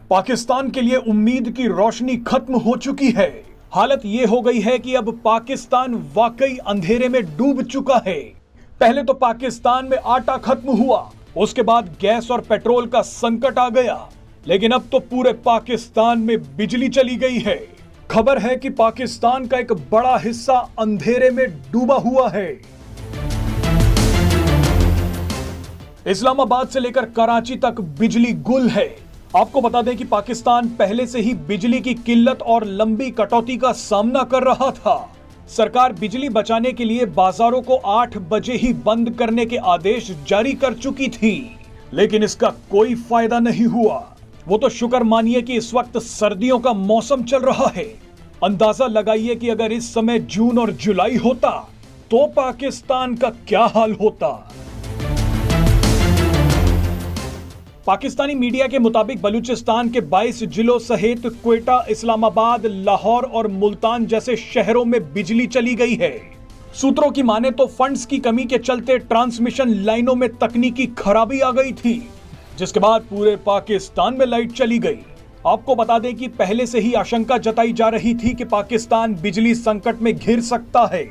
पाकिस्तान के लिए उम्मीद की रोशनी खत्म हो चुकी है। हालत यह हो गई है कि अब पाकिस्तान वाकई अंधेरे में डूब चुका है। पहले तो पाकिस्तान में आटा खत्म हुआ, उसके बाद गैस और पेट्रोल का संकट आ गया, लेकिन अब तो पूरे पाकिस्तान में बिजली चली गई है। खबर है कि पाकिस्तान का एक बड़ा हिस्सा अंधेरे में डूबा हुआ है। इस्लामाबाद से लेकर कराची तक बिजली गुल है। आपको बता दें कि पाकिस्तान पहले से ही बिजली की किल्लत और लंबी कटौती का सामना कर रहा था। सरकार बिजली बचाने के लिए बाजारों को 8 बजे ही बंद करने के आदेश जारी कर चुकी थी, लेकिन इसका कोई फायदा नहीं हुआ। वो तो शुक्र मानिए कि इस वक्त सर्दियों का मौसम चल रहा है। अंदाजा लगाइए कि अगर इस समय जून और जुलाई होता तो पाकिस्तान का क्या हाल होता। पाकिस्तानी मीडिया के मुताबिक बलूचिस्तान के 22 जिलों सहित क्वेटा, इस्लामाबाद, लाहौर और मुल्तान जैसे शहरों में बिजली चली गई है। सूत्रों की माने तो फंड्स की कमी के चलते ट्रांसमिशन लाइनों में तकनीकी खराबी आ गई थी, जिसके बाद पूरे पाकिस्तान में लाइट चली गई। आपको बता दें कि पहले से ही आशंका जताई जा रही थी कि पाकिस्तान बिजली संकट में घिर सकता है।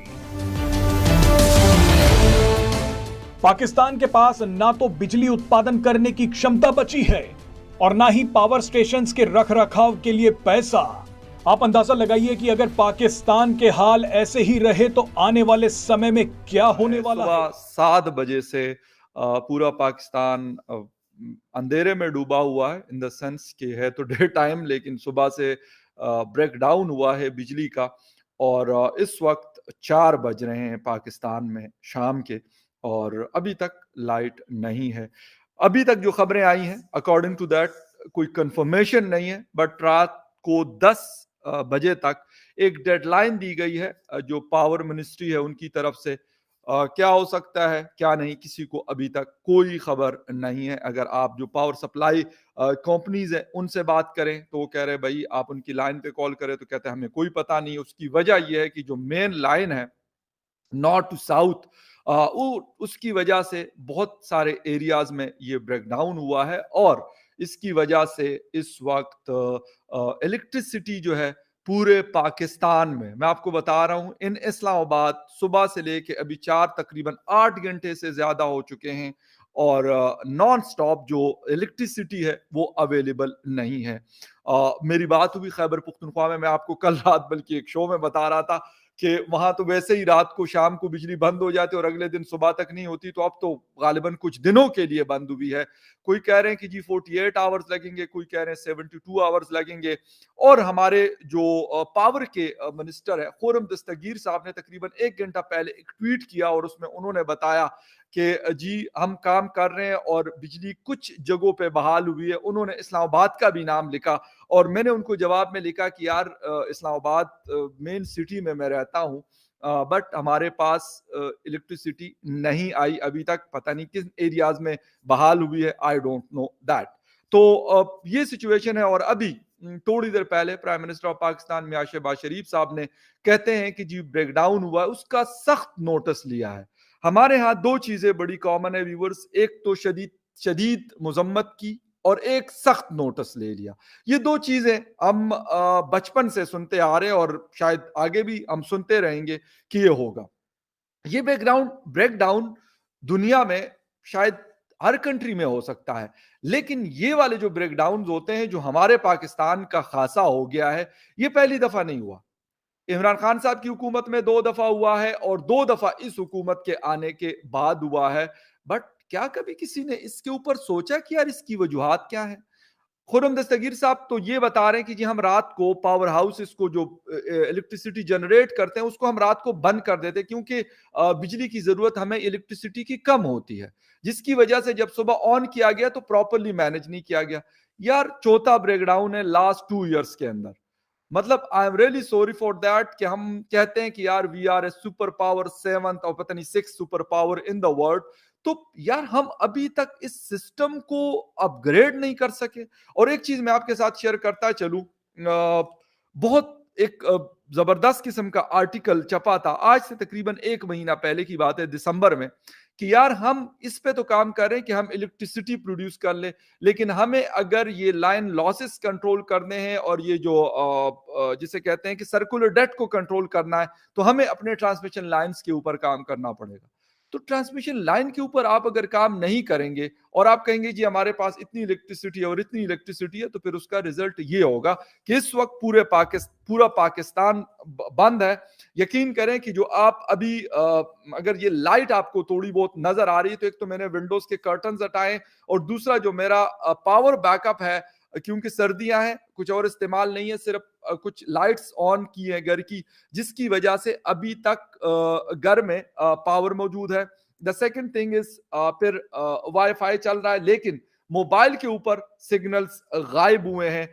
पाकिस्तान के पास ना तो बिजली उत्पादन करने की क्षमता बची है और ना ही पावर स्टेशंस के रखरखाव के लिए पैसा। आप अंदाजा लगाइए कि अगर पाकिस्तान के हाल ऐसे ही रहे तो आने वाले समय में क्या होने वाला है। सुबह 7 बजे से पूरा पाकिस्तान अंधेरे में डूबा हुआ है, इन द सेंस कि है तो डे टाइम, लेकिन सुबह से ब्रेक डाउन हुआ है बिजली का। और इस वक्त 4 बज रहे हैं पाकिस्तान में शाम के, और अभी तक लाइट नहीं है। अभी तक जो खबरें आई हैं अकॉर्डिंग टू दैट कोई कंफर्मेशन नहीं है, बट रात को 10 बजे तक एक डेडलाइन दी गई है जो पावर मिनिस्ट्री है उनकी तरफ से। क्या हो सकता है क्या नहीं, किसी को अभी तक कोई खबर नहीं है। अगर आप जो पावर सप्लाई कंपनीज है उनसे बात करें तो वो कह रहे हैं भाई आप उनकी लाइन पे कॉल करें, तो कहते हैं हमें कोई पता नहीं। उसकी वजह यह है कि जो मेन लाइन है नॉर्थ टू साउथ, उसकी वजह से बहुत सारे एरियाज में ये ब्रेकडाउन हुआ है, और इसकी वजह से इस वक्त इलेक्ट्रिसिटी जो है पूरे पाकिस्तान में, मैं आपको बता रहा हूं, इन इस्लामाबाद सुबह से लेके अभी 4 तकरीबन 8 घंटे से ज्यादा हो चुके हैं, और नॉन स्टॉप जो इलेक्ट्रिसिटी है वो अवेलेबल नहीं है। मेरी बात हुई खैबर पुख्तनख्वा में, मैं आपको कल रात बल्कि एक शो में बता रहा था कि वहां तो वैसे ही रात को शाम को बिजली बंद हो जाती और अगले दिन सुबह तक नहीं होती, तो अब तो गालिबन कुछ दिनों के लिए बंद हुई है। कोई कह रहे हैं कि जी 48 आवर्स लगेंगे, कोई कह रहे हैं 72 आवर्स लगेंगे। और हमारे जो पावर के मिनिस्टर है खुर्रम दस्तगीर साहब ने तकरीबन 1 घंटा पहले एक ट्वीट किया और उसमें उन्होंने बताया कि जी हम काम कर रहे हैं और बिजली कुछ जगहों पे बहाल हुई है। उन्होंने इस्लामाबाद का भी नाम लिखा, और मैंने उनको जवाब में लिखा कि यार इस्लामाबाद मेन सिटी में मैं रहता हूँ, बट हमारे पास इलेक्ट्रिसिटी नहीं आई अभी तक, पता नहीं किस एरियाज में बहाल हुई है, आई डोंट नो दैट। तो ये सिचुएशन है। और अभी थोड़ी देर पहले प्राइम मिनिस्टर ऑफ पाकिस्तान मियां शहबाज शरीफ साहब ने कहते हैं कि जी ब्रेकडाउन हुआ है उसका सख्त नोटिस लिया है। हमारे यहाँ 2 चीजें बड़ी कॉमन है व्यूवर्स, एक तो शदीद शदीद मुजम्मत की और एक सख्त नोटिस ले लिया। ये 2 चीजें हम बचपन से सुनते आ रहे हैं और शायद आगे भी हम सुनते रहेंगे कि ये होगा। ये ब्रेकडाउन दुनिया में शायद हर कंट्री में हो सकता है, लेकिन ये वाले जो ब्रेकडाउन होते हैं जो हमारे पाकिस्तान का खासा हो गया है, ये पहली दफा नहीं हुआ। इमरान खान साहब की हुकूमत में 2 दफा हुआ है और 2 दफा इस हुकूमत के आने के बाद हुआ है। बट क्या कभी किसी ने इसके ऊपर सोचा कि यार इसकी वजूहात क्या है? खुर्रम दस्तगीर साहब तो ये बता रहे हैं कि जी हम रात को पावर हाउस इसको जो इलेक्ट्रिसिटी जनरेट करते हैं उसको हम रात को बंद कर देते हैं, क्योंकि बिजली की जरूरत हमें इलेक्ट्रिसिटी की कम होती है, जिसकी वजह से जब सुबह ऑन किया गया तो प्रॉपरली मैनेज नहीं किया गया। यार चौथा ब्रेकडाउन है लास्ट 2 ईयर्स के अंदर। मतलब I am really sorry for that कि हम कहते हैं कि यार we are a super power, 7th और पता नहीं 6th super power in the world, तो यार हम अभी तक इस सिस्टम को अपग्रेड नहीं कर सके। और एक चीज मैं आपके साथ शेयर करता चलूं, बहुत एक जबरदस्त किस्म का आर्टिकल छपा था, आज से तकरीबन 1 महीना पहले की बात है, दिसंबर में, कि यार हम इस पे तो काम कर रहे हैं कि हम इलेक्ट्रिसिटी प्रोड्यूस कर ले, लेकिन हमें अगर ये लाइन लॉसेस कंट्रोल करने हैं और ये जो जिसे कहते हैं कि सर्कुलर डेट को कंट्रोल करना है, तो हमें अपने ट्रांसमिशन लाइंस के ऊपर काम करना पड़ेगा। तो ट्रांसमिशन लाइन के ऊपर आप अगर काम नहीं करेंगे और आप कहेंगे जी हमारे पास इतनी इलेक्ट्रिसिटी है और इतनी इलेक्ट्रिसिटी है, तो फिर उसका रिजल्ट ये होगा कि इस वक्त पूरा पाकिस्तान बंद है। यकीन करें कि जो आप अभी अगर ये लाइट आपको थोड़ी बहुत नजर आ रही है, तो एक तो मैंने विंडोज के कर्टन्स हटाए और दूसरा जो मेरा पावर बैकअप है, क्योंकि सर्दियां हैं, कुछ और इस्तेमाल नहीं है, सिर्फ कुछ लाइट्स ऑन की है घर की, जिसकी वजह से अभी तक घर में पावर मौजूद है। द सेकंड थिंग इज फिर वाईफाई चल रहा है, लेकिन मोबाइल के ऊपर सिग्नल्स गायब हुए हैं।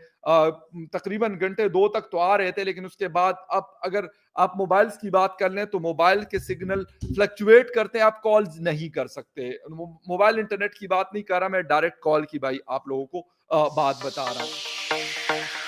तकरीबन घंटे 2 तक तो आ रहे थे, लेकिन उसके बाद अब अगर आप मोबाइल्स की बात कर लें तो मोबाइल के सिग्नल फ्लक्चुएट करते हैं, आप कॉल्स नहीं कर सकते। मोबाइल इंटरनेट की बात नहीं कर रहा मैं, डायरेक्ट कॉल की भाई आप लोगों को बात बता रहा हूं।